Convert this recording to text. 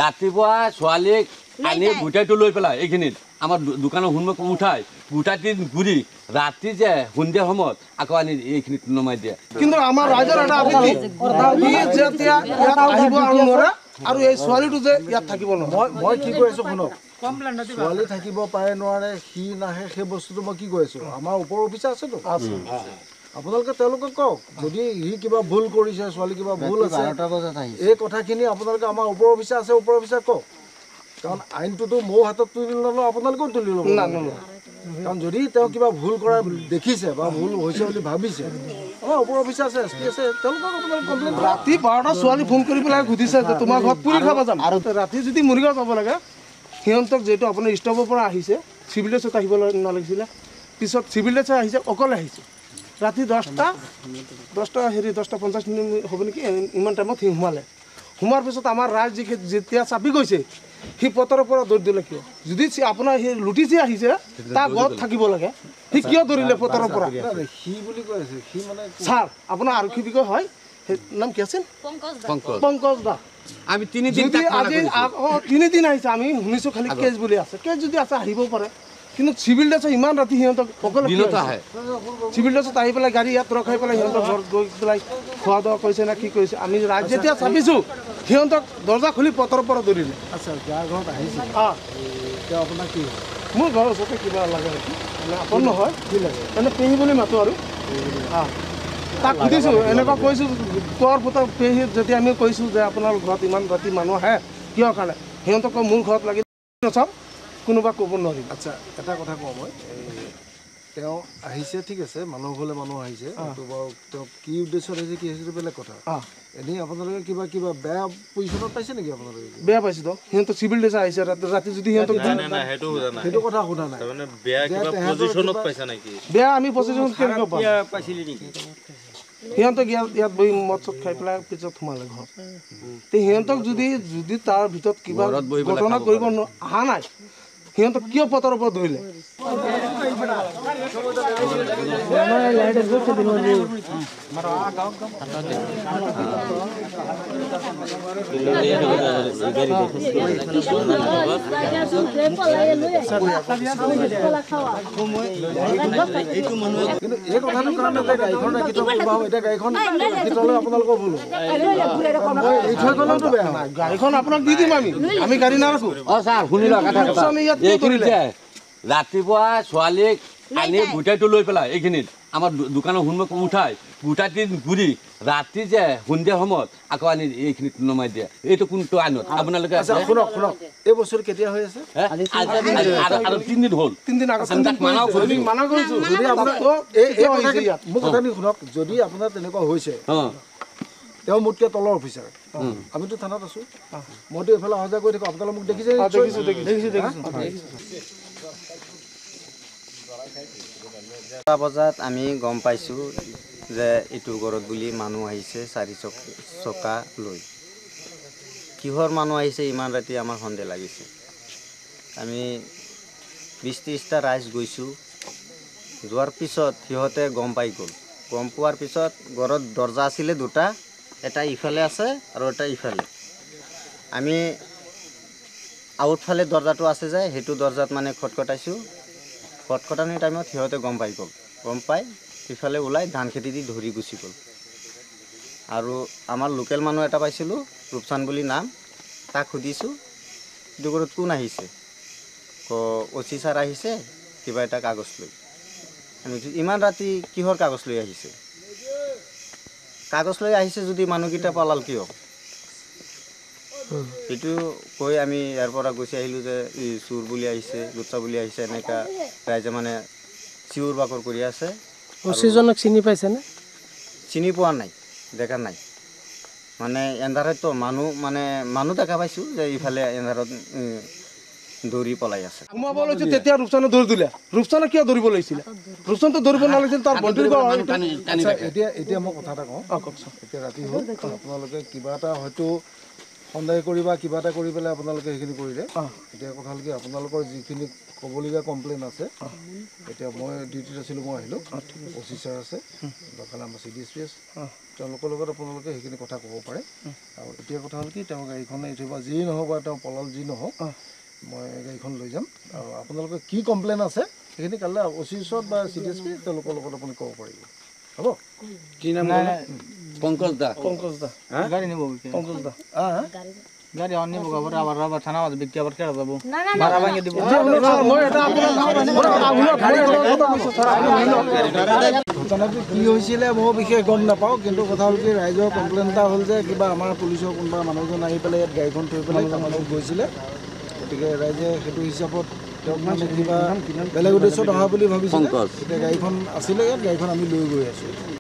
ৰাতিপুৱা ছোৱালীক আনি গোটাইটো লৈ পেলাই এইখিনিত আমাৰ দোকানৰ সন্মুখ উঠাই গোটাটি ঘূৰি ৰাতি যে সন্ধিয়া সময়ত আকৌ আনি এইখিনিত নমাই দিয়ে। কিন্তু আমাৰ ৰাইজৰ এটা আপত্তি যেতিয়া ইয়াত আহিব আৰু নোৱাৰে আৰু এই ছোৱালীটো যে ইয়াত থাকিব নোৱাৰে। মই কি কৈ আছোঁ শুনক, ছোৱালী থাকিব পাৰে নোৱাৰে সি নাহে সেই বস্তুটো মই কি কৈ আছোঁ, আমাৰ ওপৰ অফিচাৰ আছেতো। আপোনালোকে তেওঁলোকক কওক যদি সি কিবা ভুল কৰিছে, ছোৱালী কিবা ভুল আছে, এই কথাখিনি আপোনালোকে আমাৰ ওপৰ অফিচাৰ আছে, ওপৰ অফিচাৰ কওক। কাৰণ আইনটোতো মোৰ হাতত তুলি নলওঁ, আপোনালোকেও তুলি ল'ব। কাৰণ যদি তেওঁ কিবা ভুল কৰা দেখিছে বা ভুল হৈছে বুলি ভাবিছে, আমাৰ ওপৰ অফিচাৰ আছে, এছ পি আছে, তেওঁলোকক আপোনালোকে কমপ্লেইন কৰক। ৰাতি 12টা ছোৱালী ফোন কৰি পেলাই সুধিছে যে তোমাৰ ঘৰত পুৰি খাব যাম। আৰু ৰাতি যদি মৰিগাঁও যাব লাগে সিহঁতক যিহেতু আপোনাৰ ষ্টপৰ পৰা আহিছে, চিভিল ড্ৰেছত আহিব নালাগিছিলে, পিছত চিভিল ড্ৰেছত আহিছে, অকলে আহিছে। ৰাতি 10টা 50 হ'ব নেকি, ইমান টাইমত সি সোমালে। সোমোৱাৰ পিছত আমাৰ ৰাইজ যেতিয়া চাপি গৈছে সি পথৰৰ পৰা দৌৰি দিলে কিয়? যদি আপোনাৰ সি লুটিছে আহিছে তাৰ ঘৰত থাকিব লাগে, সি কিয় দৌৰিলে পথৰৰ পৰা? সি বুলি কৈ আছে, সি মানে ছাৰ আপোনাৰ আৰক্ষী বিষয় হয়, সেই নাম কি আছিল? পংকজ দা। আমি 3 দিন যদি আজি 3 দিন আহিছে, আমি শুনিছোঁ খালি কেছ বুলি আছে। কেছ যদি আছে আহিব পাৰে, কিন্তু চিভিল ড্ৰেছত ইমান ৰাতি সিহঁতক অকলে আহে। চিভিল ড্ৰেছত আহি পেলাই গাড়ী ইয়াত ৰখাই পেলাই সিহঁতক ঘৰত গৈ পেলাই খোৱা দোৱা কৰিছে নে কি কৰিছে? আমি ৰাইজ যেতিয়া চাপিছোঁ সিহঁতক দৰ্জা খুলি পথৰৰ পৰা দৌৰিলে। আচ্ছা, যাৰ ঘৰত আহিছে তেওঁ আপোনাৰ কি হয়? মোৰ ঘৰৰ ওচৰতে কিবা লাগে নেকি, মানে আপন নহয়, কি লাগে মানে পেহী বুলি মাতোঁ আৰু। তাক সুধিছোঁ, এনেকুৱা কৈছোঁ তোৰ পুতৰ পেহী যেতিয়া আমি কৈছোঁ যে আপোনাৰ ঘৰত ইমান ৰাতি মানুহ আহে কিহৰ কাৰণে, সিহঁতক মোৰ ঘৰত লাগি নাচাওঁ, কোনোবা ক'ব নোৱাৰিম। আচ্ছা, এটা কথা কওঁ মই, তেওঁ আহিছে ঠিক আছে, মানুহ হ'লে মানুহ আহিছে, সেইটো বাৰু তেওঁ কি উদ্দেশ্যত আহিছে কি আহিছে বেলেগ কথা। এনেই আপোনালোকে কিবা বেয়া পজিশ্যনত পাইছে নেকি আপোনালোকে? বেয়া পাইছোঁ তো, সিহঁতৰ চিভিল ড্ৰেছ আহিছে ৰাতি যদি সিহঁতক সেইটো কথা সোধা নাই। বেয়া আমি পজিশ্যনত কেনেকৈ পাম? সিহঁতক ইয়াত বহি মদ চদ খাই পেলাই পিছত সোমালে ঘৰত। সিহঁতক যদি তাৰ ভিতৰত কিবা ঘটনা কৰিব অহা নাই, সিহঁতক কিয় পথৰৰ ওপৰত ধৰিলে? কিন্তু এই কথাটোৰ কাৰণে যে গাড়ীখন ৰাখি থব কিবা হ'ব, এতিয়া গাড়ীখন ৰাখি থ'লে আপোনালোকৰ ভুল হ'ব। মই এই থৈ গ'লেওতো বেয়া হয়। গাড়ীখন আপোনাক দি দিম আমি গাড়ী নাৰাখোঁ। ছাৰ শুনি লওক ৰাতিপুৱা ছোৱালীক আনি গোটাইটো লৈ পেলাই এইখিনিত আমাৰ দোকানৰ সন্মুখ উঠাই গোটাটি ঘূৰি ৰাতি যে সন্ধিয়া সময়ত আকৌ আনি এইখিনিত নমাই দিয়ে। এইটো কোনটো আইনত আপোনালোকে? শুনক এই বস্তুটো কেতিয়া হৈ আছে? আৰু 3 দিন হ'ল। 3 দিন আগত মানা কৰিছোঁ। যদি আপোনাৰ মোৰ কথাখিনি শুনক, যদি আপোনাৰ তেনেকুৱা হৈছে, তেওঁ মোতকৈ তলৰ অফিচাৰ, আমিতো থানাত আছোঁ, মইতো এইফালে অহা যোৱা কৰি থাকোঁ, আপোনালোকে মোক দেখিছে? বজাত আমি গম পাইছোঁ যে এইটো ঘৰত বুলি মানুহ আহিছে 4 চকা লৈ। কিহৰ মানুহ আহিছে ইমান ৰাতি আমাৰ সন্দেহ লাগিছে। আমি 20-30টা ৰাইজ গৈছোঁ, যোৱাৰ পিছত সিহঁতে গম পাই গ'ল। গম পোৱাৰ পিছত ঘৰত দৰ্জা আছিলে 2টা, এটা ইফালে আছে আৰু এটা ইফালে। আমি আউটফালে দৰ্জাটো আছে যে সেইটো দৰ্জাত মানে খটখটাইছোঁ। খটখটানিৰ টাইমত সিহঁতে গম পাই গ'ল। গম পাই সিফালে ওলাই ধান খেতি দি ধৰি গুচি গ'ল। আৰু আমাৰ লোকেল মানুহ এটা পাইছিলোঁ, ৰূপচান বুলি নাম, তাক সুধিছোঁ এইটো ঘৰত কোন আহিছে? অচি ছাৰ আহিছে কিবা এটা কাগজ লৈ। আমি ইমান ৰাতি কিহৰ কাগজ লৈ আহিছে? কাগজ লৈ আহিছে যদি মানুহকেইটা পলাল কিয়? সেইটো কৈ আমি ইয়াৰ পৰা গুচি আহিলোঁ যে চোৰ বুলি আহিছে, লুচ্চা বুলি আহিছে, এনেকুৱা ৰাইজে মানে চিঞৰ বাখৰ কৰি আছে। অচিজনক চিনি পাইছেনে? চিনি পোৱা নাই, দেখা নাই। মানে এন্ধাৰততো মানুহ দেখা পাইছোঁ যে ইফালে এন্ধাৰত দৌৰি পলাই আছে। সোমাব লৈছে তেতিয়া ৰূপচানে দৌৰি দিলে। ৰূপচানে কিয় দৌৰিব লাগিছিলে? ৰূপচানটো দৌৰিব নালাগিছিল, তাৰ বন্ধুৰ এতিয়া মই কথা এটা কওঁ। এতিয়া ৰাতি হ'ল, আপোনালোকে কিবা এটা হয়তো সন্দেহ কৰি বা কিবা এটা কৰি পেলাই আপোনালোকে সেইখিনি কৰিলে এতিয়া কথা হ'ল কি আপোনালোকৰ যিখিনি ক'বলগীয়া কমপ্লেইন আছে এতিয়া মই ডিউটিত আছিলোঁ মই আহিলোঁ অফিচাৰ আছে দৰকালে আমাৰ CDSP আছে তেওঁলোকৰ লগত আপোনালোকে সেইখিনি কথা ক'ব পাৰে আৰু এতিয়া কথা হ'ল কি তেওঁ গাড়ীখন এৰি বা যিয়েই নহওক বা তেওঁ পলাল যি নহওক মই গাড়ীখন লৈ যাম আৰু আপোনালোকে কি কমপ্লেইন আছে সেইখিনি কাইলৈ অফিচত বা CDSP তেওঁলোকৰ লগত আপুনি ক'ব পাৰিব হ'ব কি নাম পংকজ দা গাড়ি নিব পংকজ দা গাড়ি অন্য বগাবর আবার আবার থানা আছে বিক্রি আবার কেড়ে যাবো না না ভাড়া ভাঙে দিব মই এটা ঘটনাটো কি হৈছিলে মই বিশেষ গম নাপাওঁ কিন্তু কথা হ'ল কি ৰাইজৰ কমপ্লেইন এটা হ'ল যে কিবা আমাৰ পুলিচৰ কোনোবা মানুহজন আহি পেলাই ইয়াত গাড়ীখন থৈ পেলাই মানুহ গৈছিলে গতিকে ৰাইজে সেইটো হিচাপত তেওঁক মানে কিবা বেলেগ উদ্দেশ্যত অহা বুলি ভাবিছিলে এতিয়া গাড়ীখন আছিলে ইয়াত গাড়ীখন আমি লৈ গৈ আছোঁ